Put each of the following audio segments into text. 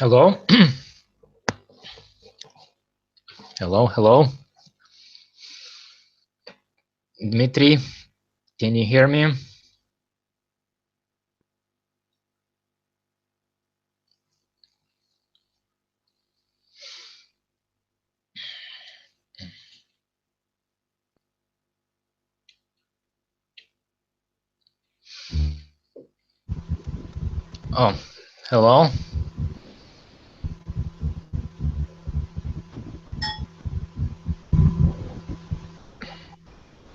Hello? Hello, hello. Dmitry, can you hear me? Oh, hello.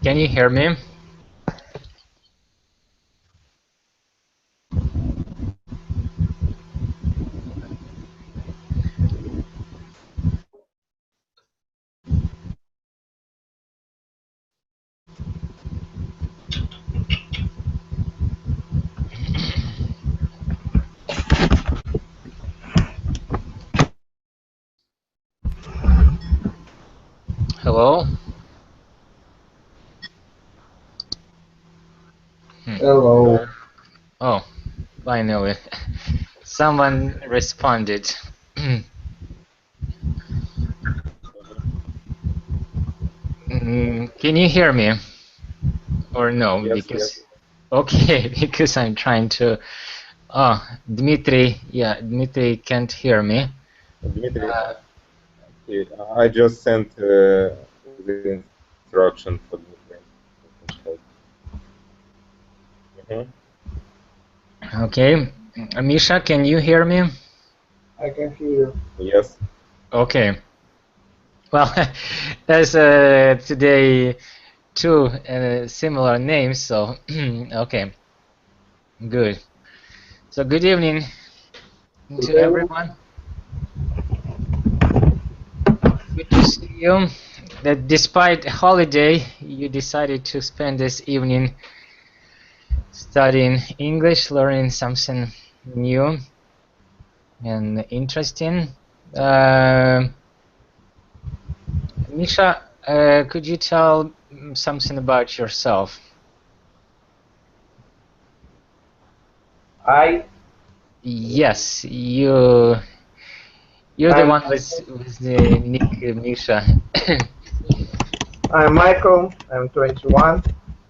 Can you hear me? Hello? Hello. Oh, finally. Someone responded. Can you hear me? Or no? Yes, Because okay, because I'm trying to. Oh, Dmitry. Yeah, Dmitry can't hear me. Dmitry, I just sent the instruction for Dmitry. Okay, Misha, can you hear me? I can hear you. Yes. Okay. Well, there's today two similar names, so okay, good. So good evening to Today, everyone. Good to see you. That despite a holiday, you decided to spend this evening studying English, learning something new and interesting. Misha, could you tell something about yourself? I Yes, you're the I'm one with the nick Misha. I'm Michael. I'm 21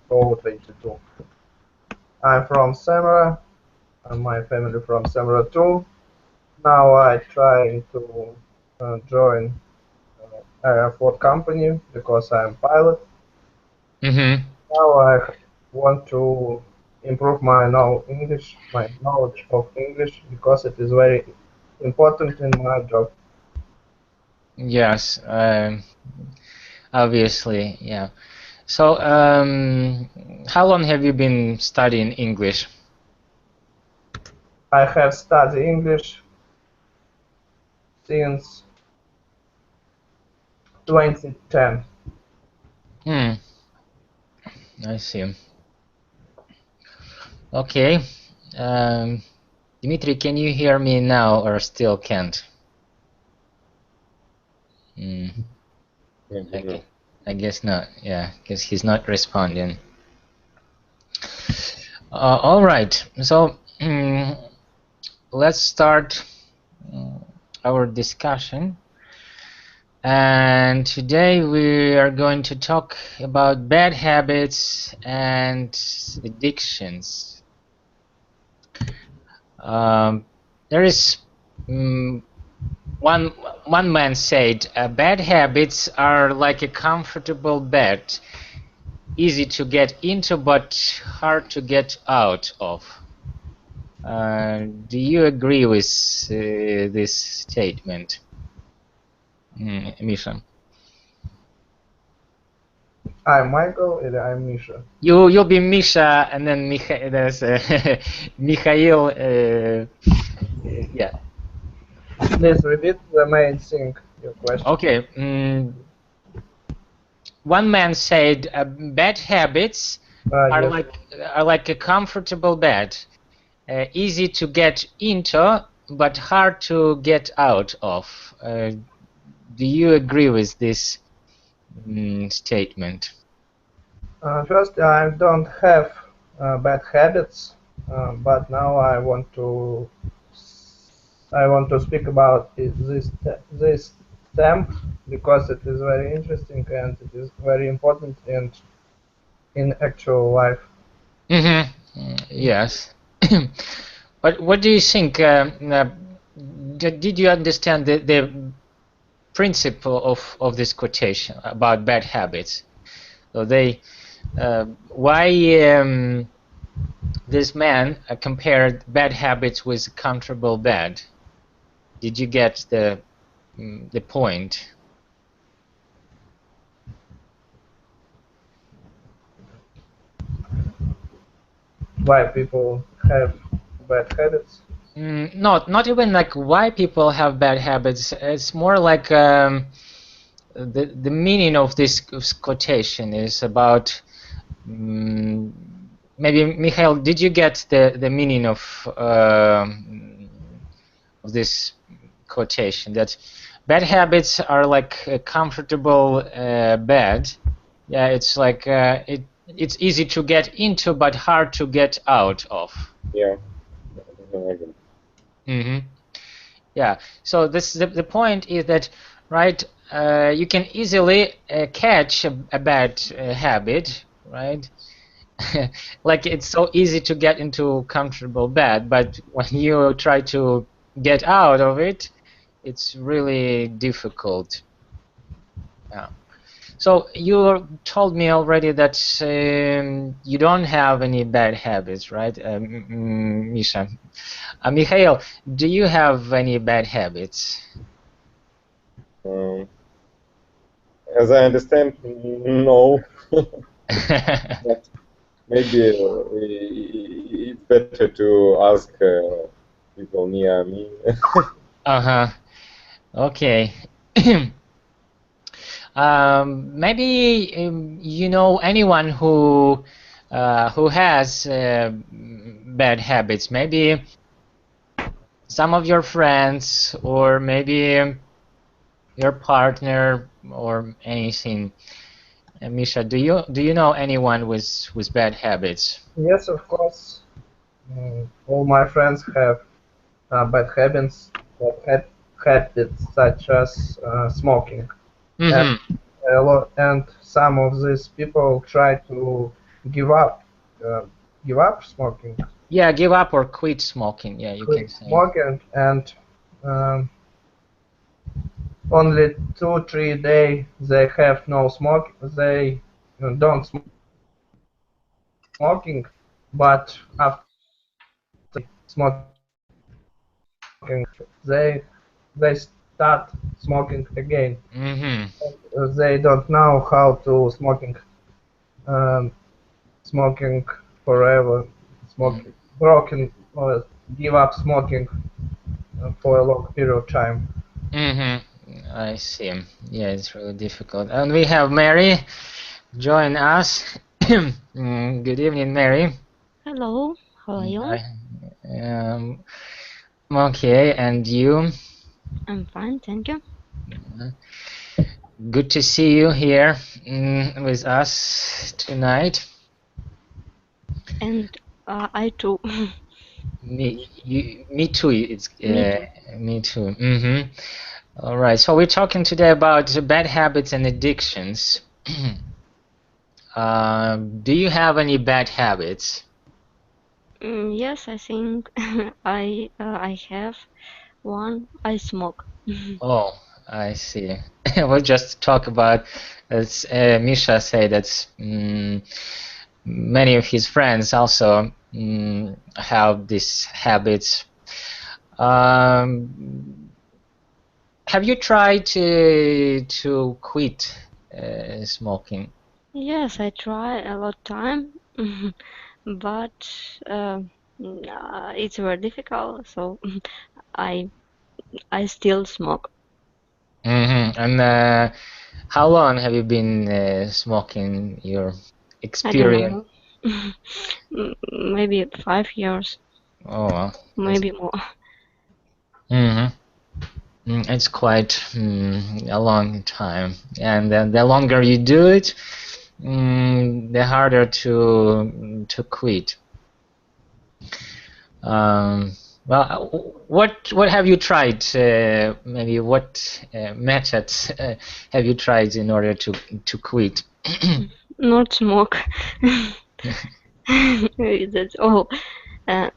or 22. I'm from Samara, and my family from Samara too. Now I try to join airport company because I'm pilot. Mm-hmm. Now I want to improve my my knowledge of English because it is very important in my job. Yes, obviously, yeah. So, how long have you been studying English? I have studied English since 2010. Hmm, I see. Okay. Um, Dimitri, can you hear me now or still can't? Hmm, I, gue- I guess not. Yeah, because he's not responding. All right. So, let's start our discussion. And today we are going to talk about bad habits and addictions. There is one man said, bad habits are like a comfortable bed, easy to get into but hard to get out of. Do you agree with this statement, Misha? I'm Michael and I'm Misha. You'll be Misha, and then there's Mikhail. Yeah. Please repeat the main thing, your question. Okay. One man said bad habits are Yes. like a comfortable bed, easy to get into but hard to get out of. Do you agree with this statement? First, I don't have bad habits, but now I want to I want to speak about this theme because it is very interesting and it is very important in actual life. Yes. But what do you think? Did you understand the principle of this quotation about bad habits? So why this man compared bad habits with a comfortable bed? Did you get the point? Why people have bad habits? Not even like why people have bad habits. It's more like the meaning of this quotation is about maybe Mikhail, did you get the meaning of this quotation that bad habits are like a comfortable bed? Yeah, it's like it's easy to get into but hard to get out of. Yeah, I agree. Yeah, so the point is that, right, you can easily catch a bad habit, right? Like it's so easy to get into comfortable bed, but when you try to get out of it, it's really difficult. Yeah. So you told me already that you don't have any bad habits, right, Misha? Mikhail, do you have any bad habits? Um, as I understand, no. But maybe it's better to ask people near me. Uh-huh. Okay. Maybe you know anyone who has bad habits. Maybe some of your friends, or maybe your partner, or anything. Misha, do you know anyone with bad habits? Yes, of course. All my friends have bad habits such as smoking, and Mm-hmm. and some of these people try to give up, uh, give up smoking, Yeah, give up or quit smoking. Yeah, you can quit say. smoking, and um, only 2 3 days they have no smoke. They don't smoking, but after smoking, they they start smoking again. Mm-hmm. They don't know how to um, smoking forever, smoking broken or give up smoking for a long period of time. Mm-hmm. I see. Yeah, it's really difficult. And we have Mary join us. Good evening, Mary. Hello, how are you? Um, okay, and you? I'm fine, thank you. Good to see you here with us tonight. And I too. Me too. It's Me too. me too. All right. So we're talking today about bad habits and addictions. Do you have any bad habits? Yes, I think I have one. I smoke. Oh, I see. We'll just talk about, as Misha said, that many of his friends also have these habits. Um, have you tried to quit smoking? Yes, I try a lot time, but it's very difficult. So I I still smoke. And how long have you been smoking? Your I don't experience? know. Maybe 5 years, Oh, well, that's. maybe more. Mhm. It's quite a long time, and then the longer you do it, the harder to quit. Um, Well, what have you tried? Maybe what methods have you tried in order to quit? Not smoke. That's all.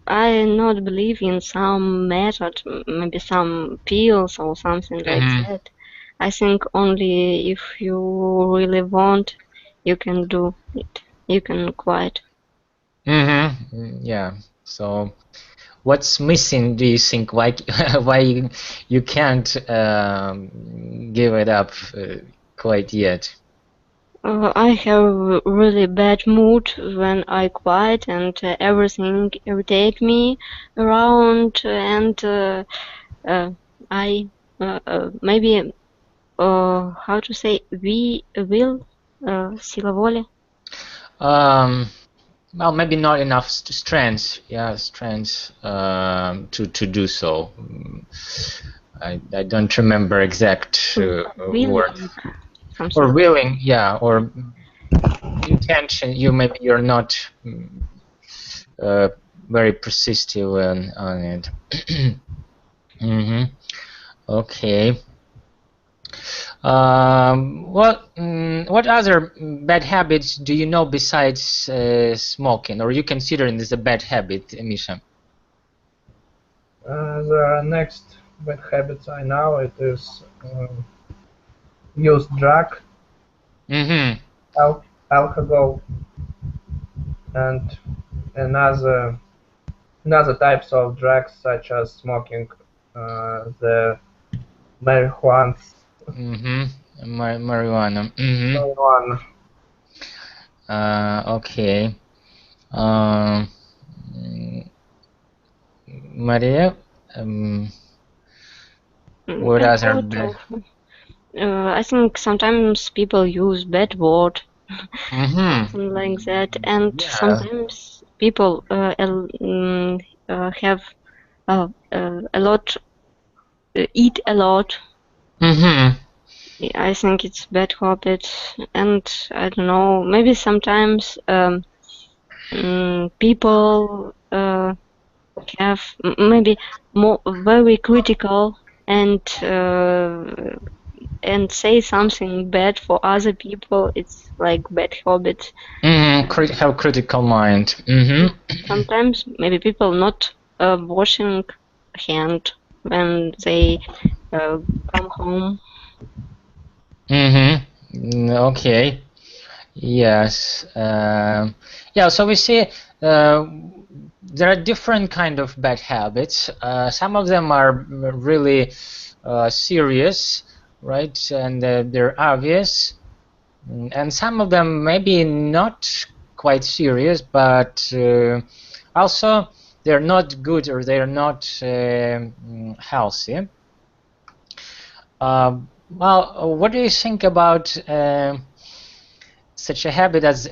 I not believe in some method, maybe some pills or something like Mhm. that. I think only if you really want, you can do it. You can quit. Yeah. So, what's missing? Do you think? Why why you can't give it up quite yet? I have really bad mood when I quiet and everything irritate me around and uh, I maybe how to say we will сила воли. Um, well, maybe not enough strength. Yeah, strength to do so. I don't remember exact word. Willing something Or like willing, yeah, or intention. Maybe you're not uh, very persistent on it. hmm Okay. What other bad habits do you know besides smoking, or you consider it as a bad habit, Misha? The next bad habits I know it is use drug, Mm-hmm. alcohol, and another types of drugs such as smoking, the marijuana, Mm-hmm. Marijuana. Mm-hmm. marijuana. Okay. Um, mm, Maria, what a other lot bad? of I think sometimes people use bad word Mm-hmm. something like that and Yeah. sometimes people have a lot eat a lot. Mm-hmm. I think it's bad habit and I don't know maybe sometimes people have maybe more very critical and say something bad for other people. It's like bad habit. Mm-hmm. And Have critical mind. Mm-hmm. sometimes maybe people not washing hand when they uh, come home. Mm-hmm. Okay. Yes. Yeah. So we see uh, there are different kind of bad habits. Some of them are really serious, right? And they're obvious. And some of them maybe not quite serious, but also they're not good or they're not healthy. Well, what do you think about such a habit as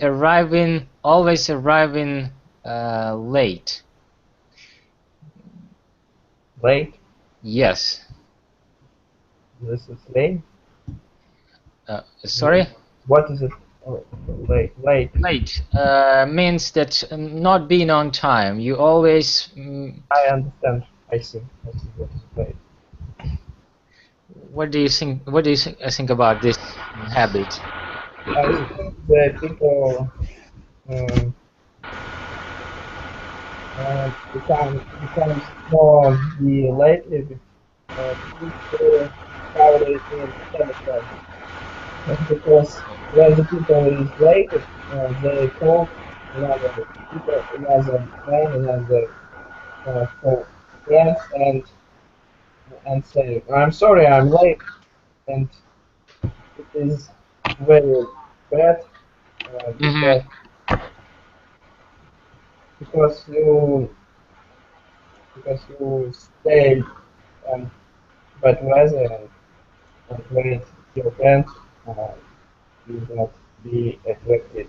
always arriving late? Late. Yes. This is late. Sorry? What is it? Oh, late. Late. Late means that not being on time. You always. I understand. I see. I see what is late. What do you think? What do you think about this habit? I think that people um, becomes more the lately due to how it is in semester. Because when the people is late, they call another people, another man, another friends, and say, "I'm sorry, I'm late," and it is very bad Mm-hmm. because you because you stay and bad weather and wait your friends will not be exactly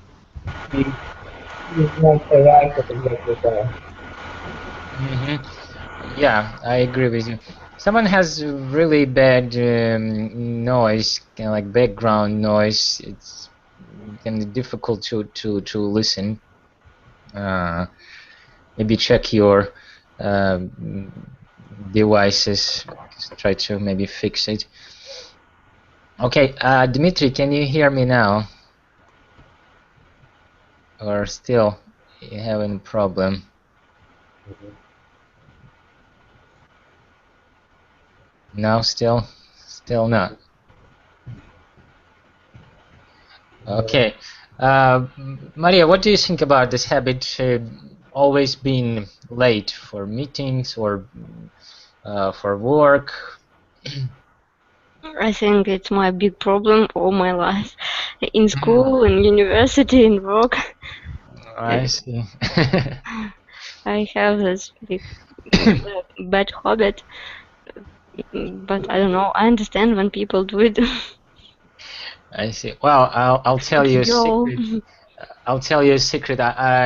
he is not arrived at exactly time. Mm-hmm. Yeah, I agree with you. Someone has really bad noise, kind of like background noise. It's kind of difficult to listen. Uh, Maybe check your devices. Try to maybe fix it. Okay, Dmitry, can you hear me now? Or still you having a problem? No, still not. Okay. Maria, what do you think about this habit, always being late for meetings or for work? I think it's my big problem all my life. In school, in university, in work, I see. I have this big bad habit. But I don't know. I understand when people do it. I see. Well, I'll tell It's you a girl. secret. I'll tell you a secret.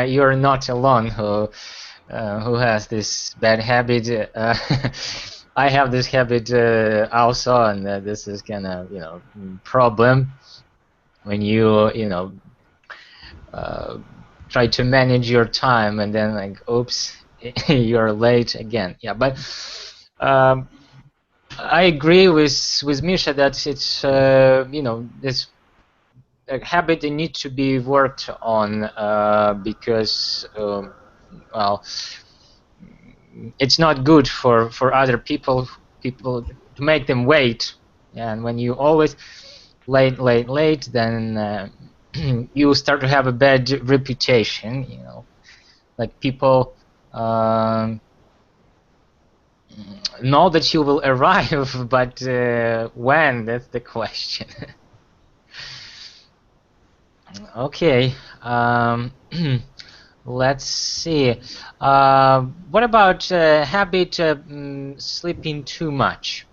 You're not alone who has this bad habit. I have this habit also, and this is kind of problem when you try to manage your time and then like oops you're late again. Yeah, but I agree with Misha that it's this habit that needs to be worked on because well, it's not good for other people to make them wait. And when you always late, then you start to have a bad reputation. Like people know that you will arrive, but when? That's the question. Okay. Let's see. What about habit sleeping too much?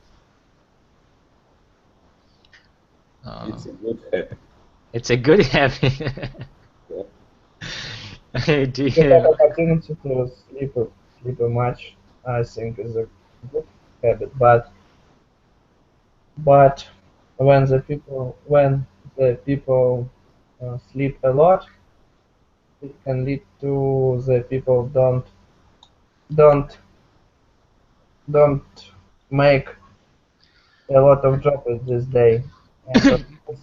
It's a good habit. It's a good habit. Do The you, opportunity to sleep much, I think, is a good habit. But when the people sleep a lot, it can lead to the people don't don't make a lot of job in this day, and of course,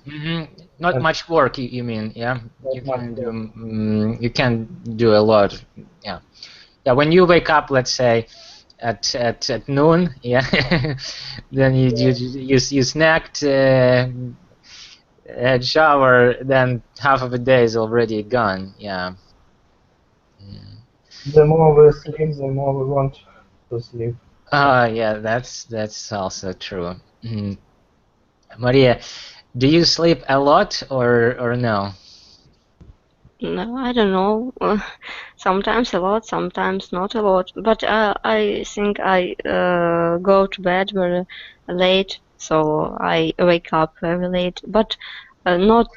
not and much work, you mean? Yeah, not much work. you can do a lot. Yeah, yeah. When you wake up, let's say at noon, yeah, then you snacked, had shower, then half of the day is already gone. Yeah. The more we sleep, the more we want to sleep. Yeah, that's also true. Maria, do you sleep a lot or no? No, I don't know. Sometimes a lot, sometimes not a lot. But I think I go to bed very late, so I wake up very late. But not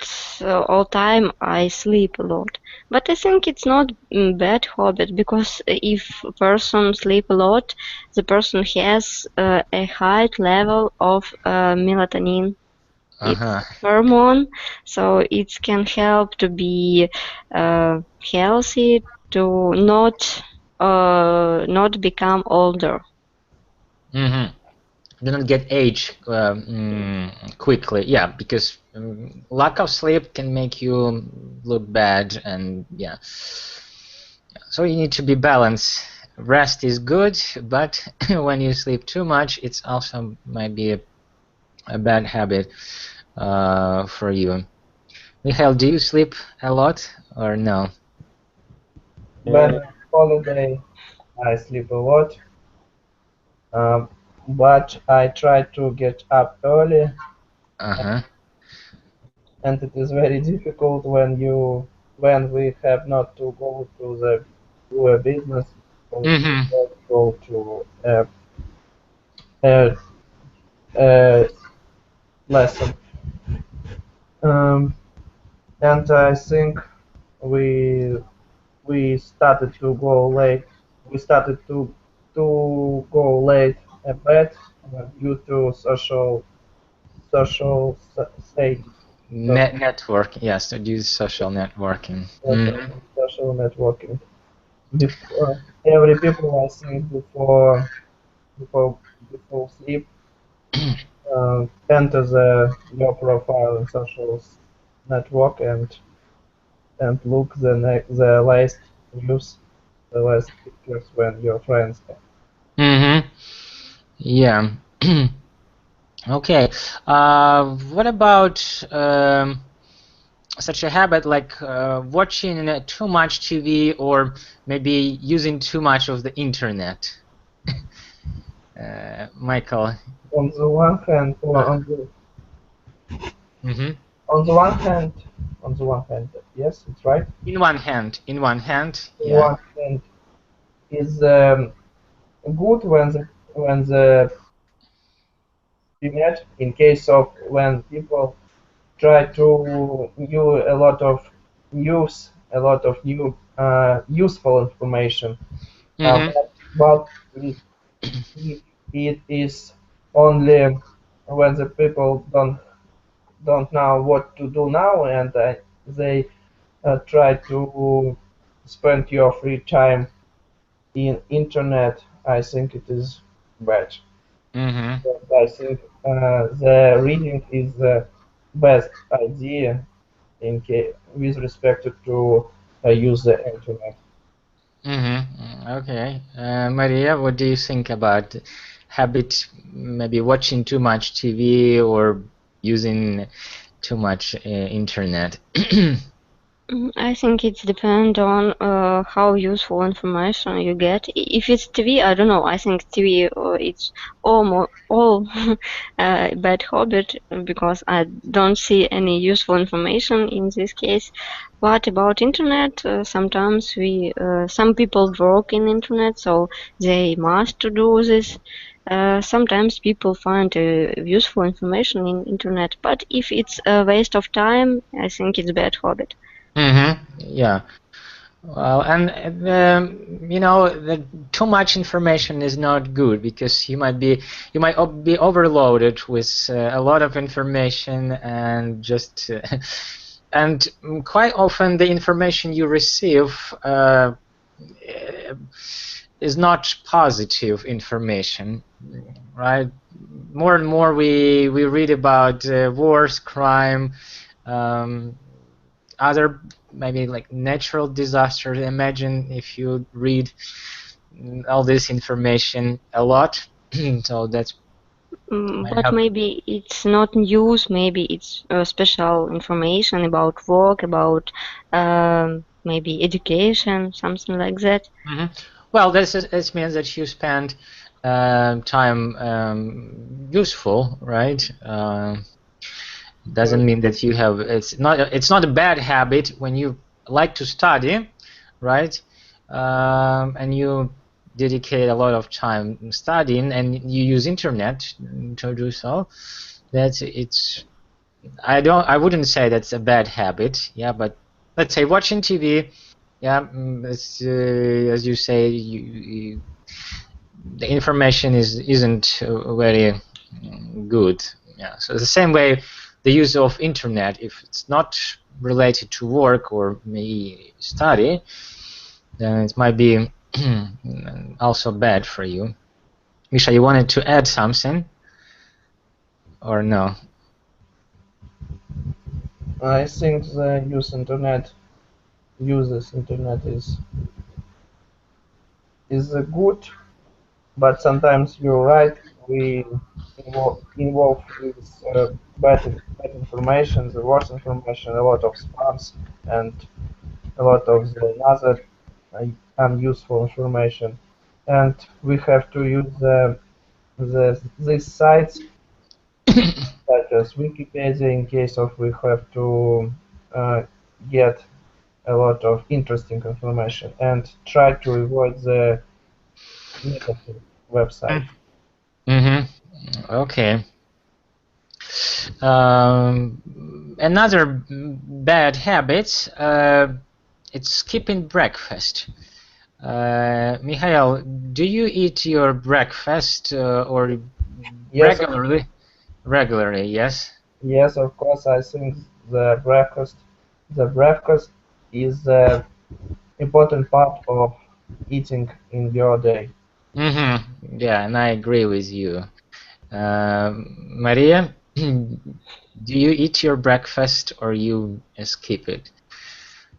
all time I sleep a lot. But I think it's not bad habit because if a person sleep a lot, the person has a high level of melatonin. It's Uh-huh. hormone, so it can help to be healthy, to not become older. Mm-hmm. Do not get age quickly. Yeah, because lack of sleep can make you look bad, and yeah. So you need to be balanced. Rest is good, but when you sleep too much, it's also might be a bad habit for you. Mikhail, do you sleep a lot or no? When on holiday, I sleep a lot, um, but I try to get up early, Uh-huh. and it is very difficult when we have not to go to a business or Mm-hmm. go to a, a lesson. Um, and I think we we started to go late. We started to go late at bed due to social state, social, Network, yes, to use social networking. social networking. before every people, I think, before before sleep, enter your profile in social network and look the last news, the last pictures when your friends can. Mm-hmm. Yeah. Okay. What about such a habit like watching too much TV or maybe using too much of the internet? Michael. On the one hand, Mm-hmm. on the one hand, on the one hand, yes, it's right. In one hand, On yeah. one hand, is good when the internet, in case of when people try to use a lot of new useful information. Mm-hmm. But if it is only when the people don't know what to do now and they try to spend your free time in internet, I think it is bad. Mm-hmm. I think the reading is the best idea with respect to use the internet. Mm-hmm. Okay. Maria, what do you think about habit, maybe watching too much TV or using too much internet? I think it depends on how useful information you get. If it's TV, I don't know. I think TV it's all bad habit because I don't see any useful information in this case. But about internet, sometimes some people work in internet, so they must to do this. Sometimes people find useful information in internet, but if it's a waste of time, I think it's bad habit. Mm-hmm. Yeah. Well, and you know, too much information is not good because you might be overloaded with a lot of information and just and quite often the information you receive is not positive information, right? More and more we read about wars, crime, um, other maybe like natural disasters. Imagine if you read all this information a lot. So that's might But have. maybe it's not news, maybe it's special information about work, about maybe education, something like that. Mhm. Well, this means that you spend time useful, right? Doesn't mean that you have. It's not a bad habit when you like to study, right? And you dedicate a lot of time studying, and you use internet to do so. That's it's. I wouldn't say that's a bad habit. Yeah, but let's say watching TV. Yeah, it's, as you say, the information isn't very good. Yeah, so the same way, the use of internet, if it's not related to work or maybe study, then it might be also bad for you. Misha, you wanted to add something or no? I think the uses internet is good, but sometimes you're right. We involve with bad information, the worst information, a lot of spams, and a lot of the other uh, unuseful information, and we have to use these sites such as Wikipedia in case of we have to uh, get a lot of interesting information and try to avoid the negative website. Mm-hmm. Okay. Another bad habit, it's skipping breakfast. Mikhail, do you eat your breakfast or Yes, regularly? Regularly, yes. yes, of course. I think the breakfast is the important part of eating in your day. Yeah, and I agree with you. Maria, do you eat your breakfast or you skip it?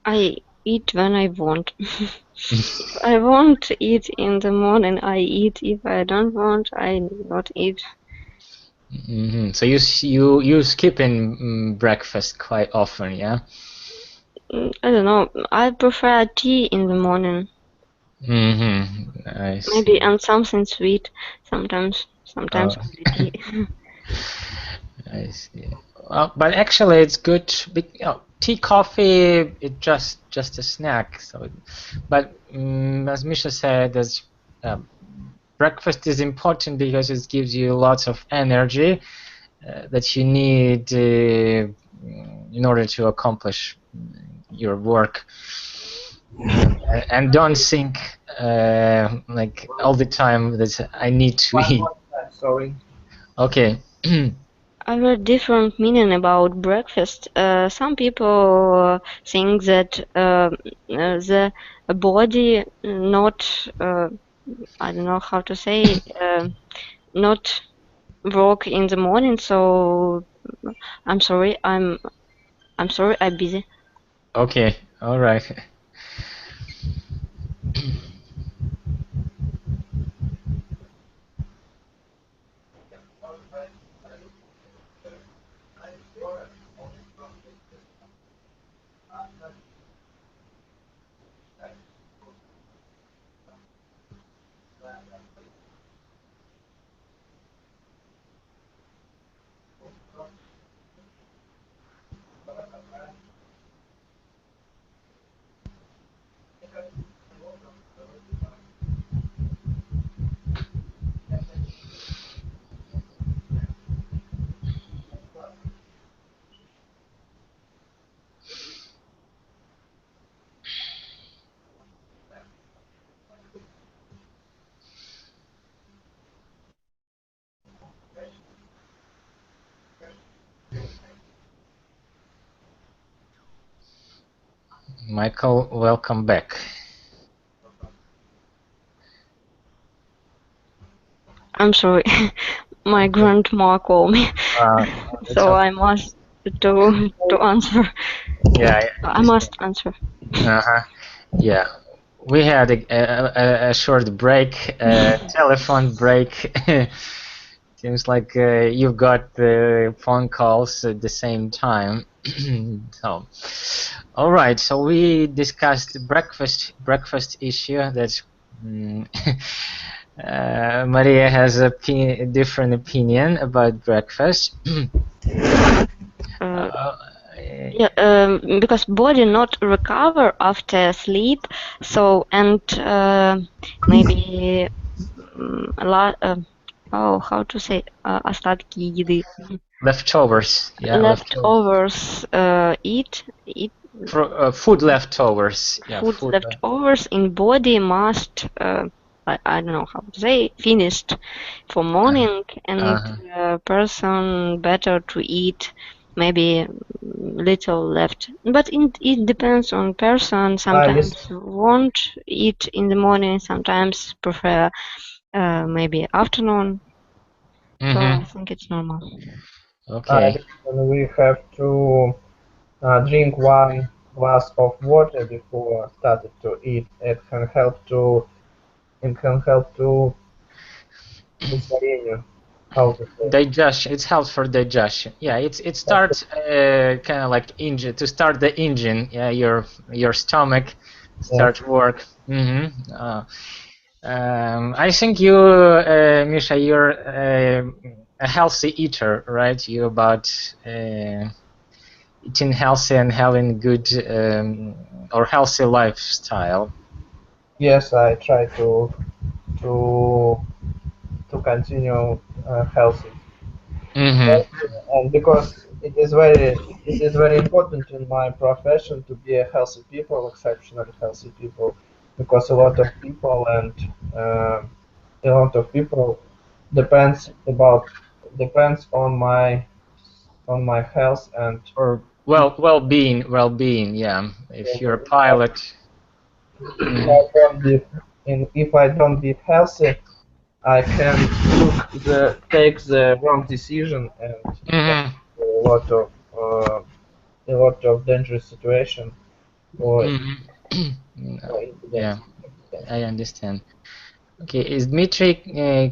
I eat when I want. If I want to eat in the morning, I eat. If I don't want, I not eat. So you skipping breakfast quite often, yeah? I don't know. I prefer tea in the morning. I Maybe see. and something sweet. Sometimes Oh, only tea. I see. Well, but actually, it's good. Tea, coffee, it just a snack. So, but as Misha said, as um, breakfast is important because it gives you lots of energy that you need in order to accomplish your work. And don't think like all the time that I need to One eat. more time, sorry. Okay. I heard different meaning about breakfast. Some people think that the body not I don't know how to say not work in the morning. So I'm sorry. I'm sorry. I'm busy. Okay. All right. Michael, welcome back. I'm sorry. My grandma called me, It's so okay. I must to answer. Yeah. I must answer. Uh-huh. Yeah. We had a short break, telephone break. Seems like you've got the phone calls at the same time. So, all right. So we discussed breakfast issue. That mm, Maria has a different opinion about breakfast. Uh, Uh, Yeah, because body not recover after sleep, so and maybe a lot. Oh, how to say остатки еды, leftovers, yeah, leftovers. leftovers. Eat Food leftovers, yeah, food food. leftovers in body must. I don't know how to say finished for morning and Uh-huh. person better to eat maybe little left, but it depends on person. Listen. Sometimes won't eat in the morning, sometimes prefer maybe afternoon, so I think it's normal. Okay. We have to drink 1 glass of water before started to eat. It can help to усвоению. How to say? Digestion. It's helps for digestion. Yeah, it starts kind of like engine to start the engine. Yeah, your stomach Yes. start work. I think you, Misha, you're a healthy eater, right? You about eating healthy and having good or healthy lifestyle. Yes, I try to to continue healthy. And because it is very important in my profession to be a healthy people, exceptionally healthy people, because uh, a lot of people depends on my health and Or if well-being. Yeah, if you're a pilot. If I don't eat healthy, I can take the wrong decision and get Mhm. a lot of dangerous situation or, Mhm. or incidents. Yeah, I understand. Okay, is Dmitry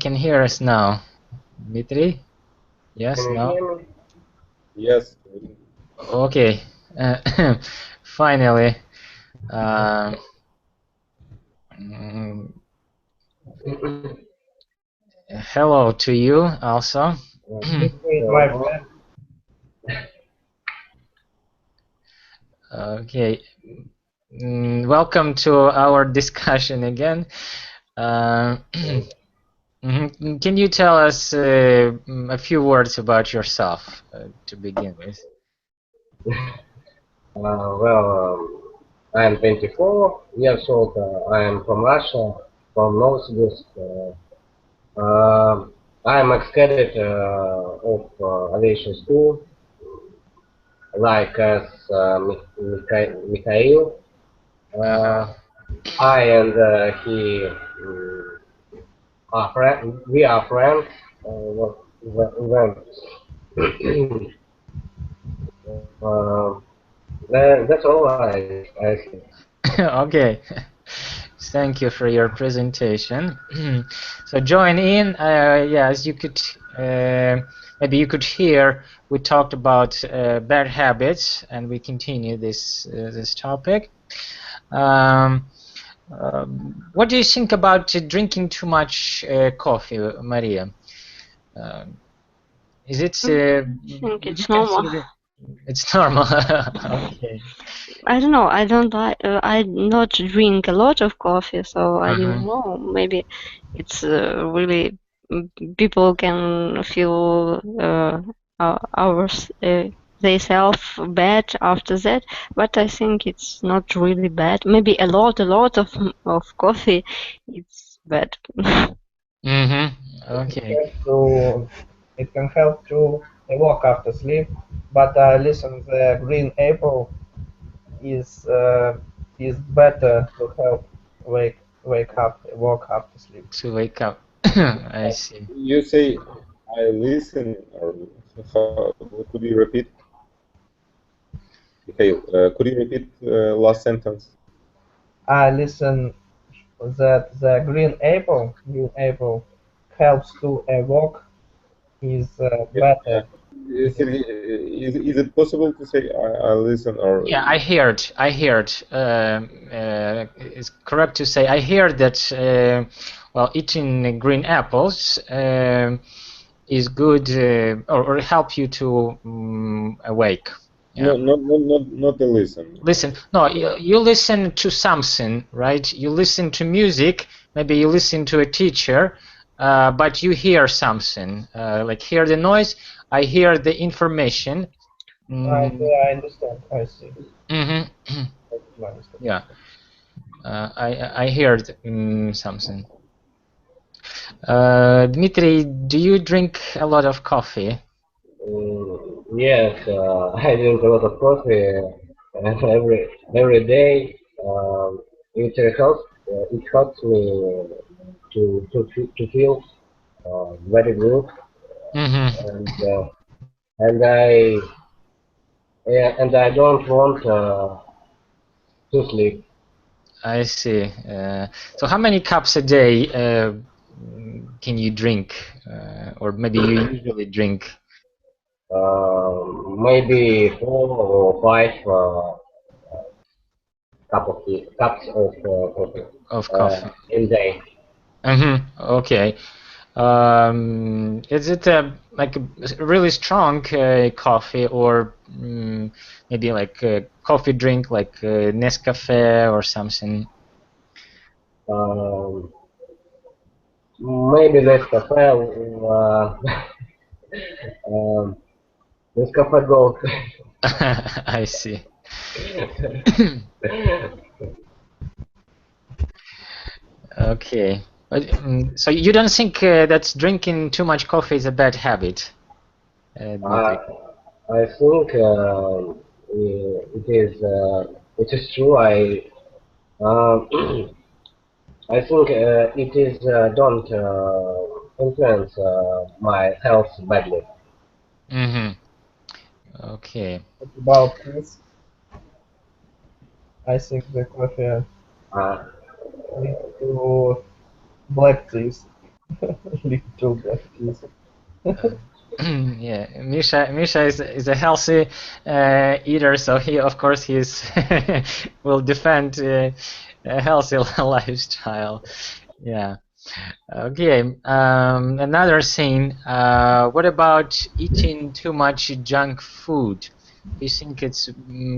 can hear us now? Dmitry? Can Yes, you no? hear me? Yes. Okay. Finally. Um, mm, Hello to you also. Dmitry is my friend. Okay. Welcome to our discussion again. Can you tell us a few words about yourself to begin with? I am 24 years old. I am from Russia, from Novosibirsk. I am ex-cadet of aviation school, like as Mikhail. Uh-huh. I and he are friends. We are friends. When that's all I think. Okay. Thank you for your presentation. So join in. Yeah, as you could maybe you could hear, we talked about bad habits, and we continue this topic. Um, what do you think about drinking too much coffee, Maria? Um, is it I think would you it's normal. consider it's normal? Okay. I don't know. I don't like. I not drink a lot of coffee, so I Uh-huh. don't know. Maybe it's really people can feel ours they self bad after that. But I think it's not really bad. Maybe a lot of coffee, it's bad. Mm-hmm. It Okay. helps to it can help to walk after sleep, but I listen the green apple is better to help wake up walk after sleep. To wake up. I see. You say I listen, or could you repeat? Mikhail, could you repeat last sentence? I listen that the green apple helps to walk is Yeah, yeah. better. Sergey, is it possible to say I listen, or Yeah, I heard. It's correct to say I heard that. Well, eating green apples is good, or help you to awake. Yeah. no, not the listen? Listen, no, you listen to something, right? You listen to music. Maybe you listen to a teacher, but you hear something. Like hear the noise. I hear the information. Mm, I understand. I see. mhm. That's my mistake. Yeah. I heard something. Dmitry, do you drink a lot of coffee? Yes, I drink a lot of coffee every day. It helps. It helps me to feel very good, Mm-hmm. and and I don't want to sleep. I see. So how many cups a day can you drink, or maybe you usually drink Maybe 4 or 5 cups of coffee of coffee? in day. Mm-hmm. Okay. Is it like a really strong coffee, or maybe like a coffee drink like Nescafe or something? Um, Maybe less cafe. Um, less cafe gold. I see. Okay. But, so you don't think that drinking too much coffee is a bad habit, I Dmitry? I think it is true. I think it is don't influence my health badly. Mm-hmm. Okay. What about this? I think the coffee Uh, leads to black teeth. Lead to black teeth. Uh, yeah, Misha is a healthy eater, so he of course he's will defend a healthy lifestyle. Yeah. Okay. Another thing. What about eating too much junk food? Do you think it's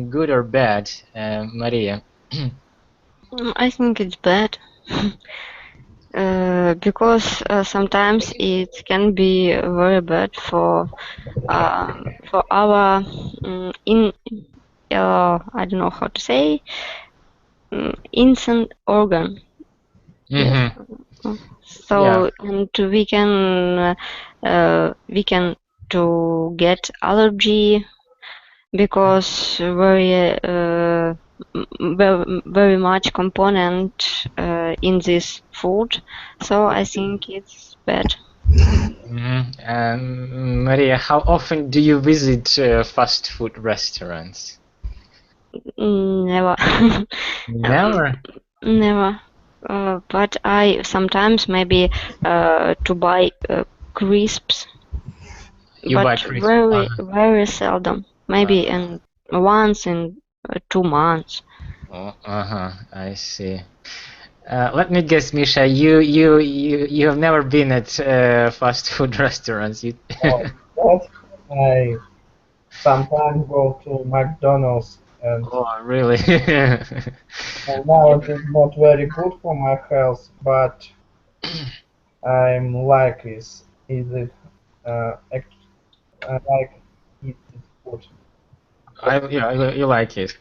good or bad, Maria? I think it's bad. Because sometimes it can be very bad for our in I don't know how to say instant organ. Yes. Mm-hmm. Yeah. So and we can to get allergy because very much component in this food. So I think it's bad. Maria, how often do you visit fast food restaurants? Never. Never. Never. But I sometimes maybe to buy crisps, You buy but crisp. very seldom. Maybe in once in 2 months. Uh-huh. I see. Let me guess, Misha. You have never been at fast food restaurants. You. But I sometimes go to McDonald's and Oh, really? now it is not very good for my health, but I'm like is it I like eat this food You like it.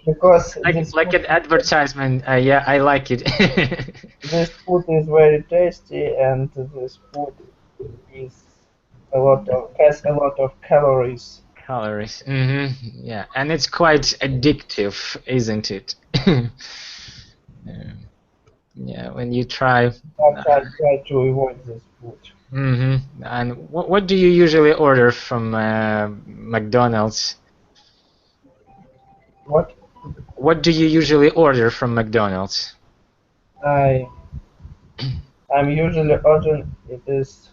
because Like an advertisement. Yeah, I like it. this food is very tasty and this food is has a lot of calories. Calories. Yeah, and it's quite addictive, isn't it? Yeah, when you try. But I try to avoid this food. And what do you usually order from McDonald's? What What do you usually order from McDonald's? I I'm usually ordering it is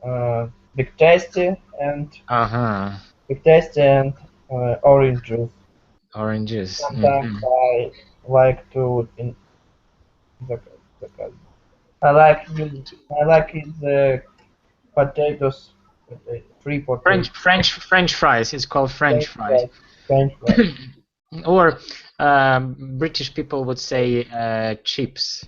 uh, big tasty and Uh-huh. orange juice. Oranges. Sometimes I like to in the, the I like I like it the potatoes, free potatoes, French fries. It's called French French fries. fries, French fries. Or British people would say chips.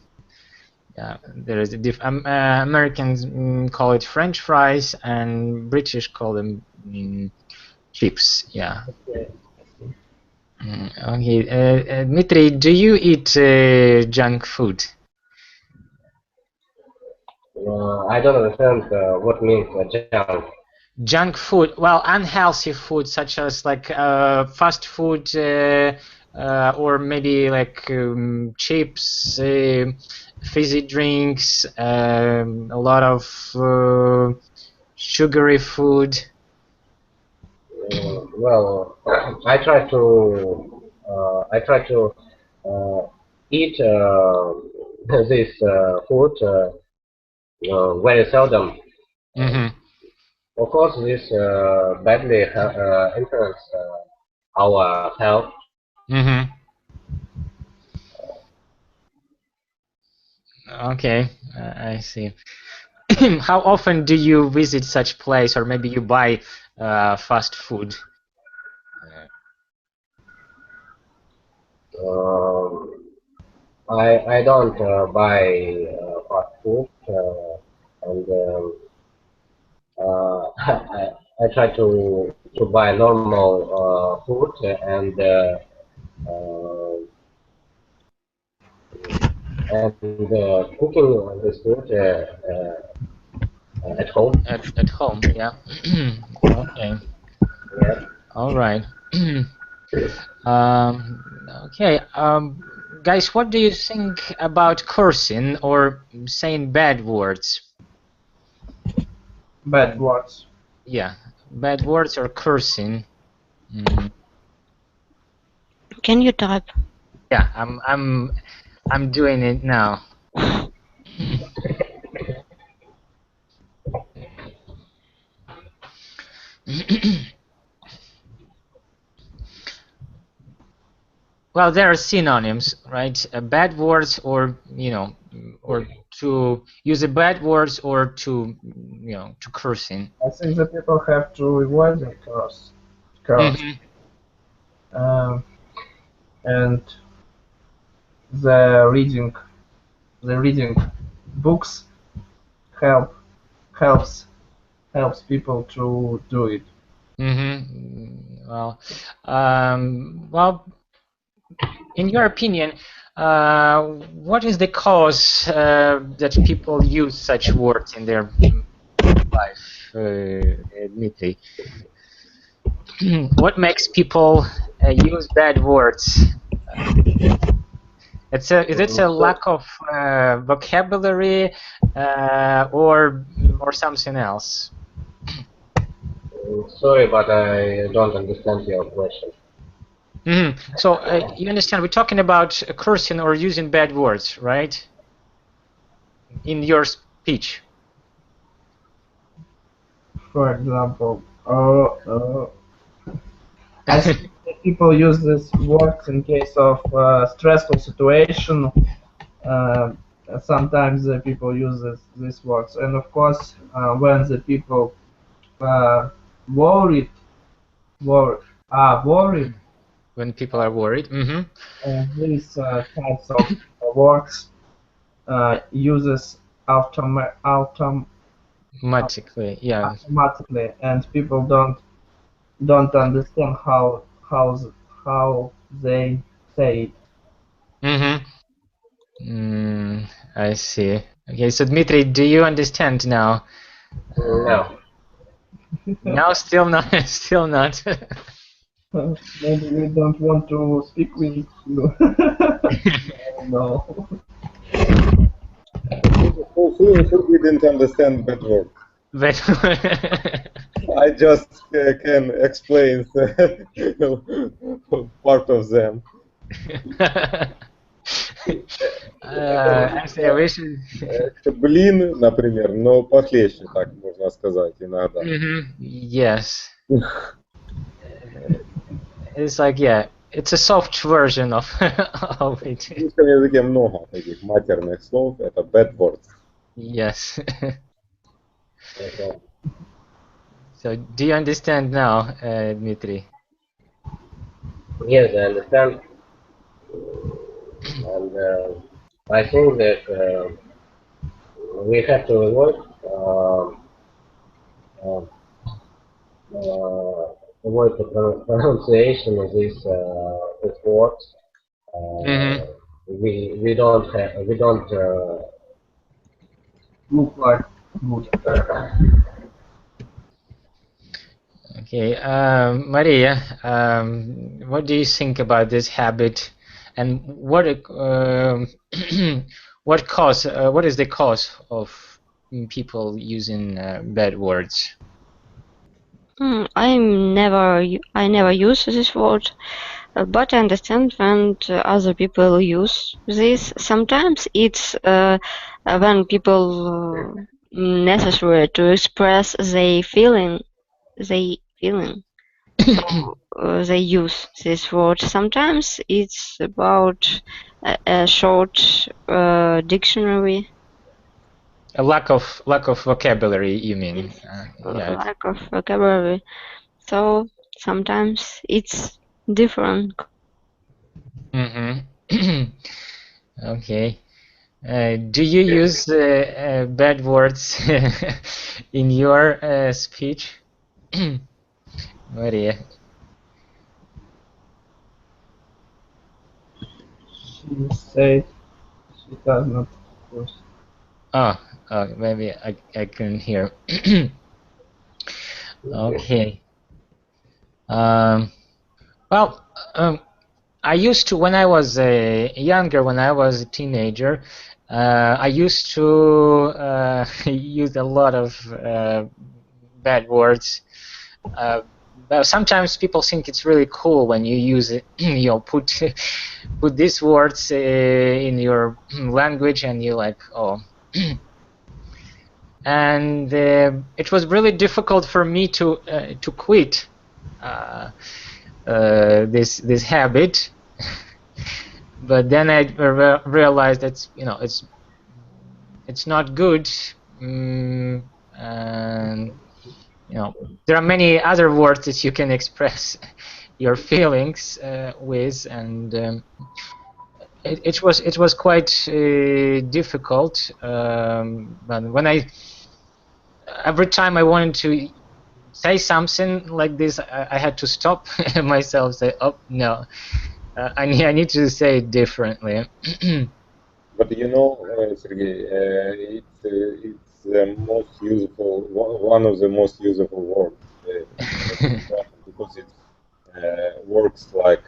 Yeah, there is a Americans call it French fries, and British call them chips. Yeah. Okay. Okay. Dmitry, do you eat junk food? I don't understand what means junk. Junk food, well, unhealthy food such as like fast food or maybe like chips, fizzy drinks, a lot of sugary food. Well, I try to eat this food very seldom. Mm-hmm. Of course, this badly influence our health. Mm-hmm. Okay, I see. How often do you visit such place, or maybe you buy fast food? Um, I don't buy fast food, and I try to buy normal food uh, cooking this food at home. At home, yeah. Okay, Yeah. all right. Okay. guys, what do you think about cursing or saying bad words? Bad words. Yeah, bad words or cursing. Mm, Can you type? yeah, I'm doing it now. Well, there are synonyms, right? Bad words, or or to use a bad words, or to to cursing. I think that people have to avoid the curse, Hmm. um, and the reading, the reading books help helps helps people to do it. Mm-hmm. Well, in your opinion, what is the cause that people use such words in their life, Dmitry? What makes people use bad words? Is it a lack of vocabulary or something else? Sorry, but I don't understand your question. So you understand, we're talking about cursing or using bad words, right? In your speech. For example, I think that people use this words in case of stressful situation. Uh, Sometimes people use this words, and of course, when the people uh, worried, wor worried, When people are worried. these types of words uses Automatically, yeah. automatically, and people don't understand how they say it. Mm-hmm. I see. Okay, so Dmitry, do you understand now? No. Now, still not. Still not. Maybe we don't want to speak with you. No. Who didn't understand bad word? But I just can explain part of them. Actually, I wish. Блин, например, но похлеще, так можно сказать иногда. Yes. It's like, yeah, it's a soft version of it. В русском языке много таких матерных слов, это bad words. Yes. Okay. So, do you understand now, Dmitry? Yes, I understand. And I think that we have to avoid uh, avoid the pronunciation of these words. We don't Look like good. Okay, Maria, what do you think about this habit, and what what is the cause of people using bad words? I never use this word, but I understand when other people use this. Sometimes it's when people necessary to express their feeling. So they use this word. Sometimes it's about a short dictionary. A lack of vocabulary, you mean? Yeah. Lack of vocabulary. So sometimes it's different. Okay. Do you use bad words in your speech, Maria? She said she does not, of course. Oh, maybe I couldn't hear. Okay. Well, I used to, when I was younger, when I was a teenager, I used to use a lot of bad words. But sometimes people think it's really cool when you use it, you know, put these words in your language, and you're like, oh. And it was really difficult for me to quit this habit. But then I realized that, you know, it's not good, and you know, there are many other words that you can express your feelings with, and it was quite difficult. But when every time I wanted to say something like this, I had to stop myself, say, oh no, I need to say it differently. But you know, Sergey, it's the most useful, one of the most useful words because it works like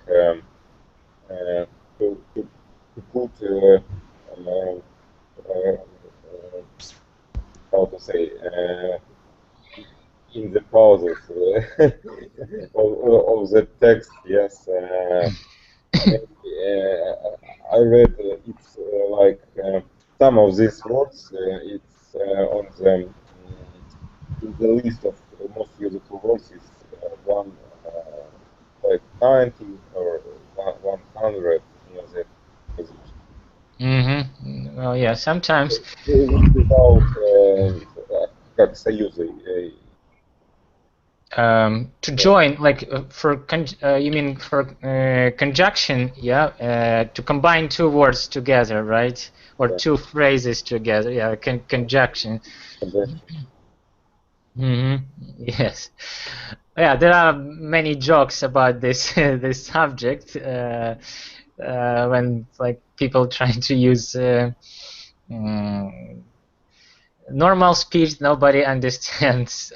to put how to say in the pauses of the text. Yes, I read it's like some of these words. It's on the in the list of most useful words is one like 90 or 100 in the position. Well, yeah, sometimes. Without как союзы. To join, like you mean for conjunction, yeah, to combine two words together, right? Or Yeah. two phrases together, yeah, conjunction. Yes, yeah, there are many jokes about this this subject when like people trying to use normal speech, nobody understands.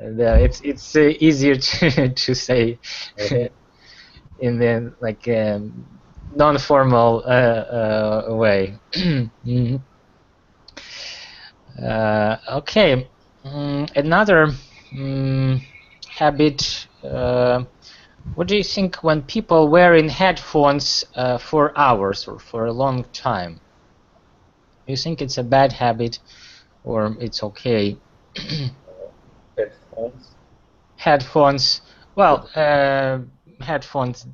It's easier to say in the like non-formal way. Okay, another habit. What do you think when people wearing headphones for hours or for a long time? Do you think it's a bad habit or it's okay? Headphones. Headphones. Well, headphones.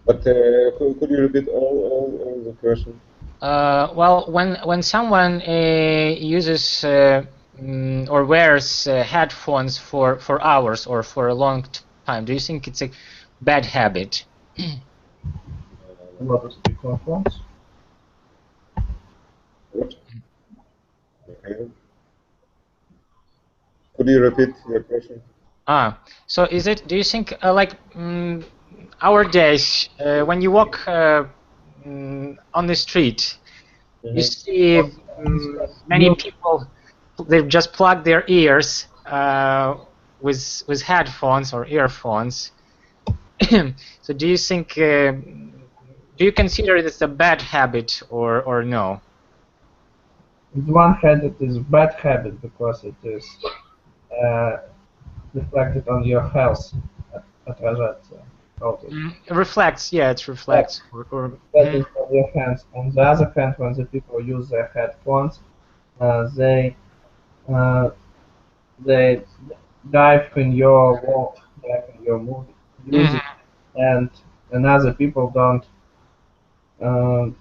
But could you repeat all the question? Well, when someone uses or wears headphones for hours or for a long time, do you think it's a bad habit? A lot of speaker phones. Okay. Could you repeat your question? So is it? Do you think like nowadays when you walk on the street, you see many people they just plug their ears with headphones or earphones. So do you think do you consider this a bad habit or no? On one hand, it is a bad habit because it is reflected on your health. Reflects, yeah, it reflects. Reflected on your hands. On the other hand, when the people use their headphones, they they dive in your walk, dive in your music, and other people um,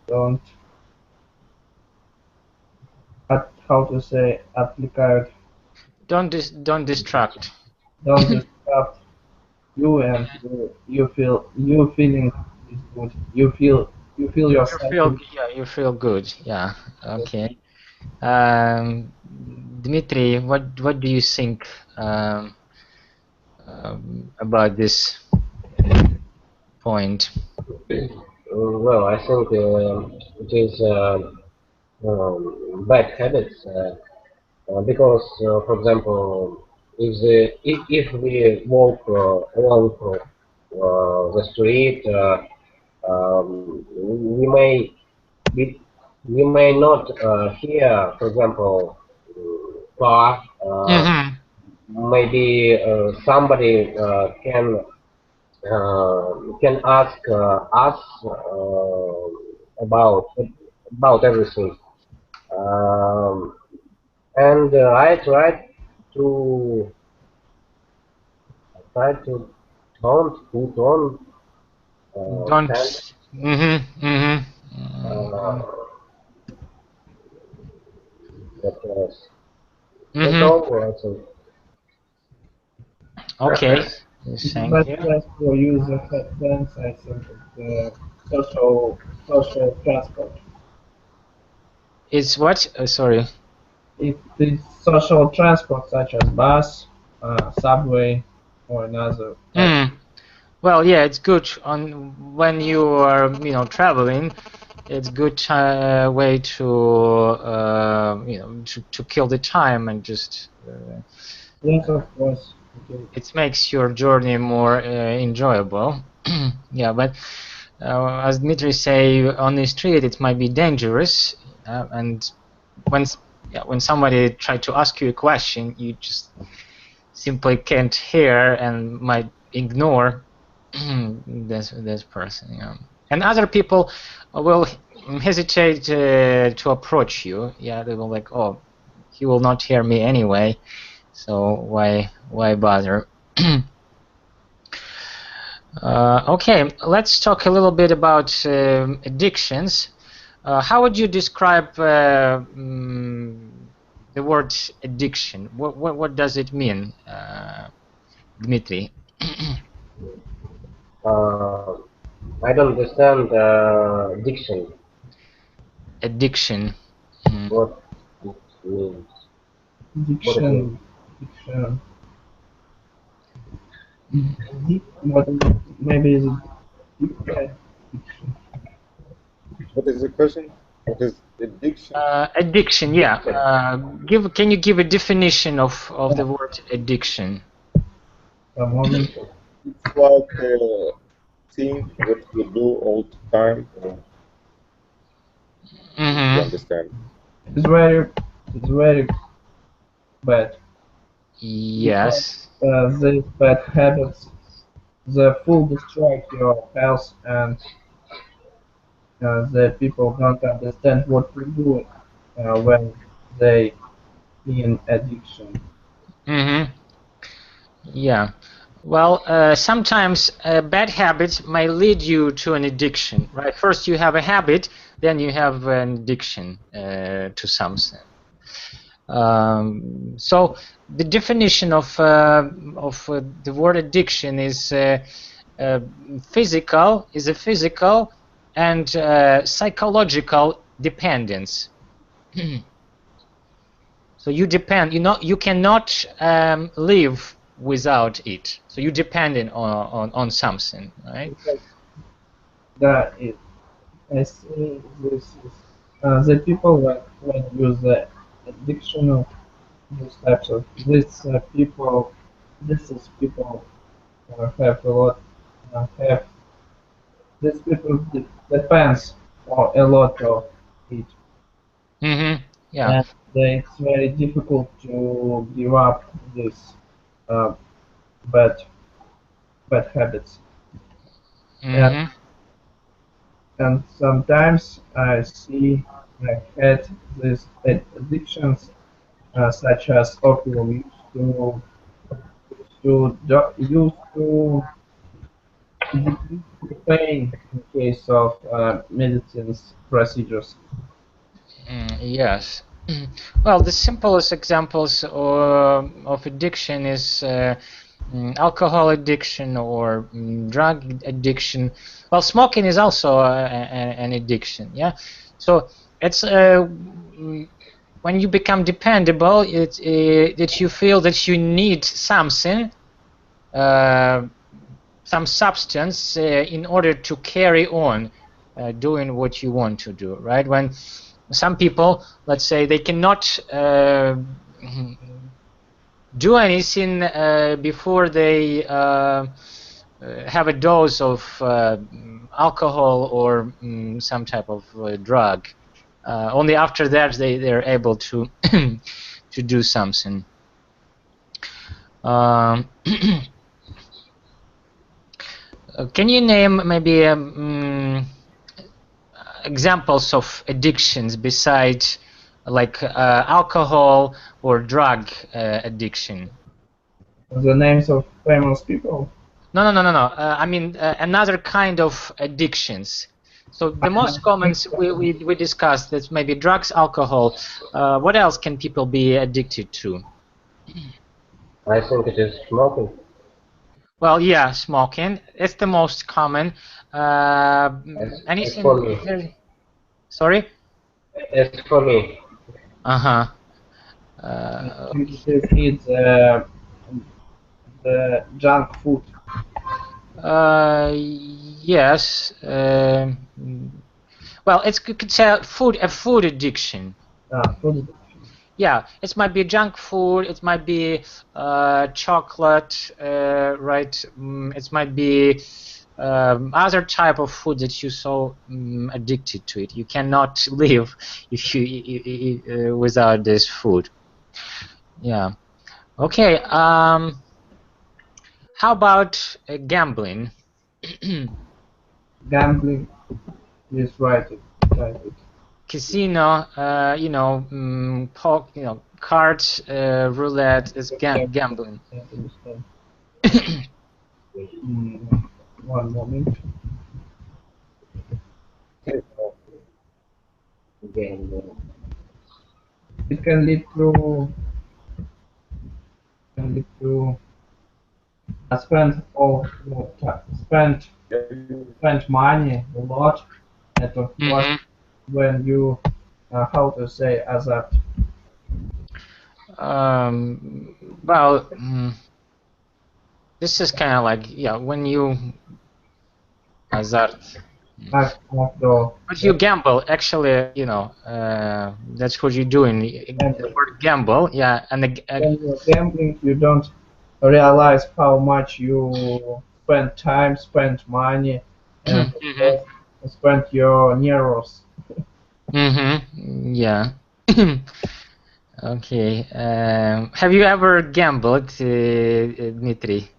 don't how to say applied. Don't distract. Don't disrupt you, and you feel you feeling is good. You feel yourself. You feel good. Yeah. Okay. Dmitry, what do you think about this point? Well, I think it is bad habits because, for example, if we walk along the street, we may we, we may not hear, for example, car. Mm-hmm. Maybe somebody can ask us about everything. Um, and to I try to don't put on Don't. hand. Mm-hmm. Mm-hmm. That that's Mm-hmm. all. I think. Okay. The Thank best you. place for use of headbands, I think, is the social transport. It's what? Sorry. It is social transport such as bus, subway, or another types. Mm. Well, yeah, it's good on when you are, traveling. It's good way to, to kill the time and just. Yes, of course. Okay. It makes your journey more enjoyable. Yeah, but as Dmitry say, on the street it might be dangerous, and when somebody try to ask you a question, you just simply can't hear and might ignore this person. Yeah. And other people will hesitate to approach you. Yeah, they will like, oh, he will not hear me anyway, so why bother? Okay, let's talk a little bit about addictions. How would you describe the word addiction? What does it mean, Dmitry? Uh, I don't understand diction. Addiction. Mm. What it means. What it means. Diction, diction. What maybe is it diction? What is the question? What is addiction? Addiction, yeah. Can you give a definition of Yeah, the word addiction? a moment. Diction. It's like a thing what you do all the time. If you Mm-hmm. understand. It's very bad because Yes. these bad habits they full destroy your health and the people don't understand what to do when they in addiction. Mm-hmm. Yeah. Well, sometimes bad habits may lead you to an addiction, right? First you have a habit, then you have an addiction to something. So the definition of the word addiction is uh, is a physical and psychological dependence. So you depend, you cannot live without it. So you dependent on something, right? Because that is, I see this is the people when use the addiction of these types of this is people have a lot have these people depends on a lot of it, Mm-hmm. Yeah. and it's very difficult to give up this uh, bad bad habits. And, Mm-hmm. and sometimes I see I had these addictions such as opium used to decrease the pain in case of medicines procedures. Yes. Well, the simplest examples of addiction is alcohol addiction or drug addiction. Well, smoking is also an addiction. Yeah. So it's when you become dependable, that you feel that you need something, uh, some substance in order to carry on doing what you want to do. Right? When some people, let's say, they cannot do anything before they have a dose of alcohol or some type of drug. Only after that they're able to to do something. Can you name maybe examples of addictions besides like alcohol or drug addiction? The names of famous people. No. I mean another kind of addictions. So the most common we discussed that maybe drugs, alcohol. What else can people be addicted to? I think it is smoking. Well, yeah, smoking. It's the most common. Anything? For me. Sorry? As for me. Uh-huh. It's the junk food. Yes. Well, you could say a food addiction. Food. Yeah, it might be junk food. It might be chocolate, right? It might be other type of food that you're so addicted to it. You cannot live if you without this food. Yeah. Okay. How about gambling? Gambling is right. Casino, cards, roulette is gambling. One moment. It can lead to spend money a lot at of course when you how to say hazard. Well, this is kind of like when you hazard. But you gamble, actually, that's what you're doing. The word gamble, yeah, and when you're gambling, you don't realize how much you spend money, and spend your nerves. Yeah. Okay. Have you ever gambled, Dmitry?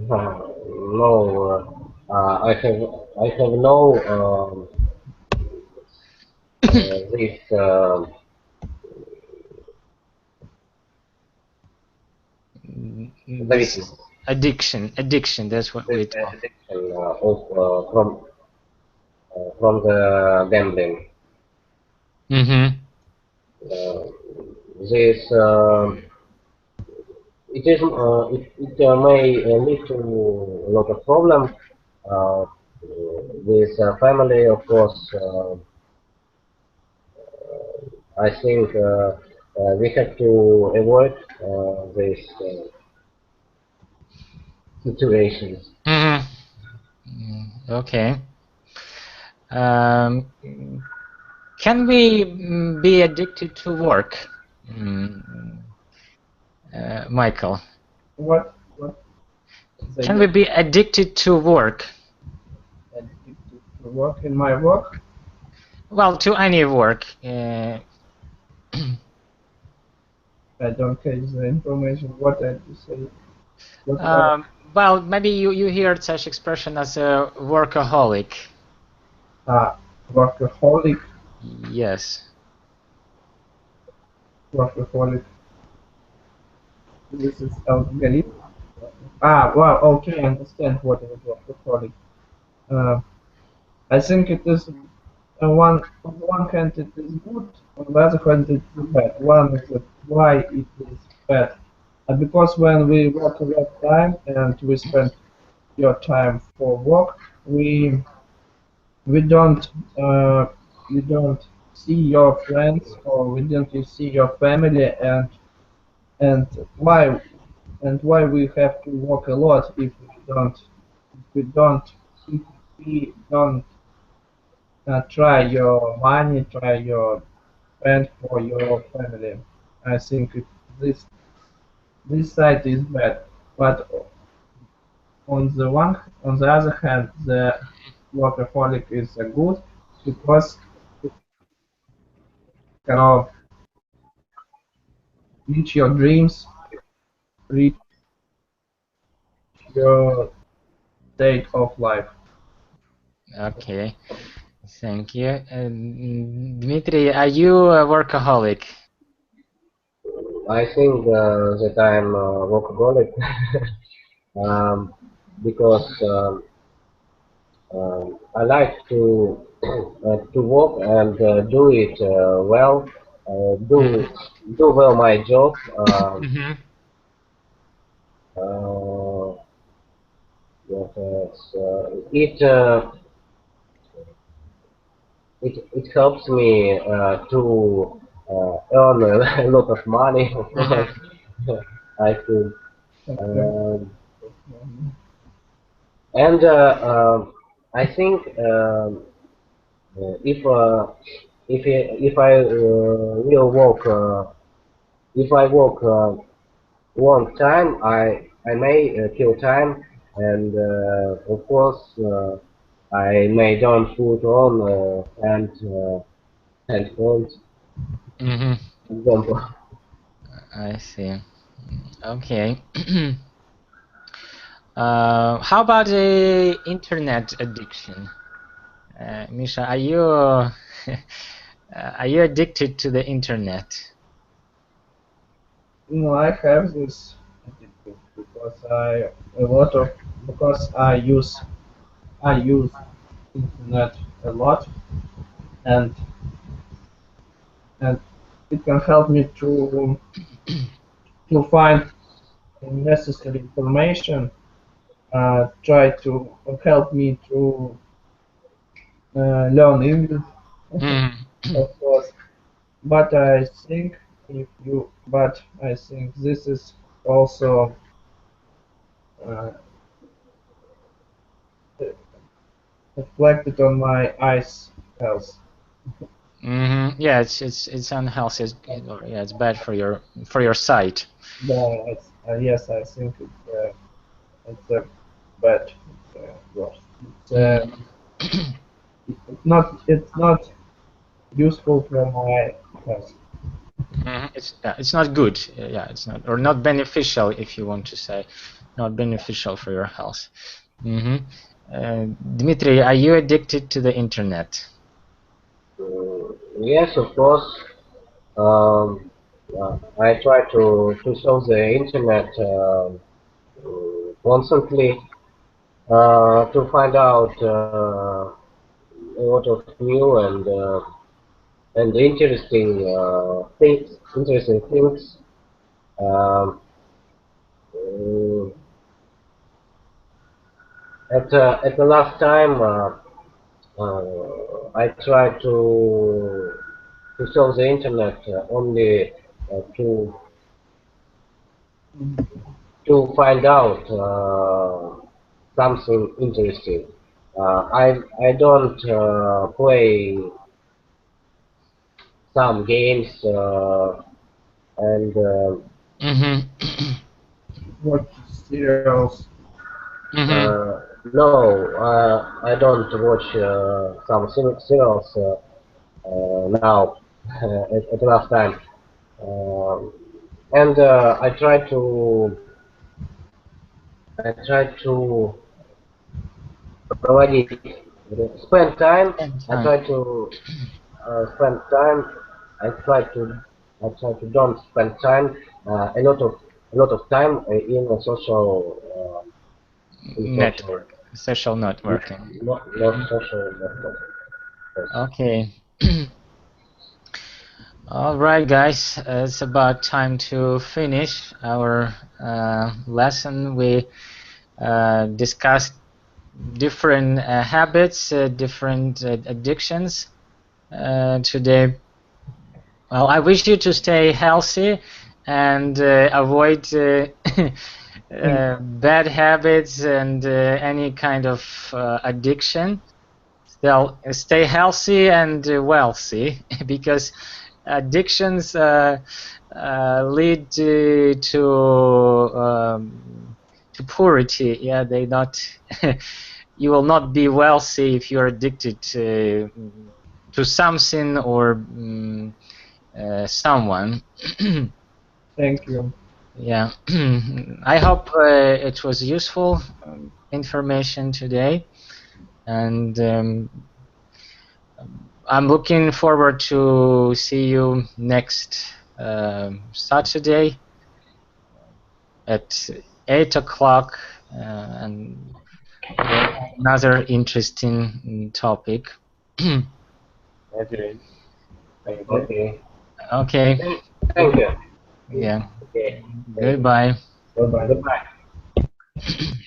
No. I have no this addiction. That's what we talk. Addiction from the gambling. This it may lead to a lot of problem with family, of course. I think we have to avoid these situations. Okay. Can we be addicted to work, Michael? What? Can we be addicted to work? Addicted to work in my work? Well, to any work. I don't catch the information. What did you say? Well, maybe you heard such expression as a workaholic. Workaholic? Yes. Workaholic. This is algorithm. Well, okay, I understand what is workaholic. I think it is on one hand it is good, on the other hand it is bad. One is why it is bad. Because when we work a lot of time and we spend your time for work, we don't see your friends or we don't see your family and why we have to work a lot if we don't try your money, try your spend for your family. I think this this side is bad. But on the other hand, the workaholic is good because you can reach your dreams, reach your state of life. Okay, thank you. Dmitry, are you a workaholic? I think that I'm a workaholic because I like to work and do it well, Mm-hmm. do well my job. Mm-hmm. What else? It helps me to earn a lot of money, of course. Mm-hmm. I think. Okay. Um, and I think if if I will work if I work long time, I may kill time, and of course I may don't put on handphones, Mm-hmm. for example. I see. Okay. How about the internet addiction? Misha, are you are you addicted to the internet? No, I have this attitude because a lot of because I use internet a lot and and it can help me to find necessary information, try to help me to learn English, Mm-hmm. of course. But I think this is also uh, reflected on my eyes health. Mm-hmm. Yeah, it's unhealthy. Or, yeah, it's bad for your sight. Yes, I think it's a bad worse. It's, Mm-hmm. it's not useful for my health. Mm-hmm. It's not good. Yeah, it's not or not beneficial if you want to say, not beneficial for your health. Mm-hmm. Dmitry, are you addicted to the internet? Yes, of course. I try to surf the internet constantly to find out a lot of new and interesting things. Um, uh, at the last time, I tried to surf the internet only to find out something interesting. I don't play some games and Mm-hmm. Watch serials. Mm-hmm. no, I don't watch some serials now at the last time. Um, and I try to provide spend time. And I time. try to spend time. I try to I try to don't spend time a lot of time in social Network, social networking. not Mhm. social network. Yes. Okay. All right, guys. It's about time to finish our lesson. We discussed different habits, different addictions today. Well, I wish you to stay healthy and avoid Thank bad habits and any kind of addiction. They'll stay healthy and wealthy because addictions lead to poverty. Yeah, they not. You will not be wealthy if you're addicted to something or someone. Thank you. Yeah, I hope it was useful information today, and I'm looking forward to see you next Saturday at 8 o'clock and another interesting topic. Okay. Thank you. Okay. Okay, Thank you. yeah, Okay. Thank you. goodbye. Bye bye. Goodbye.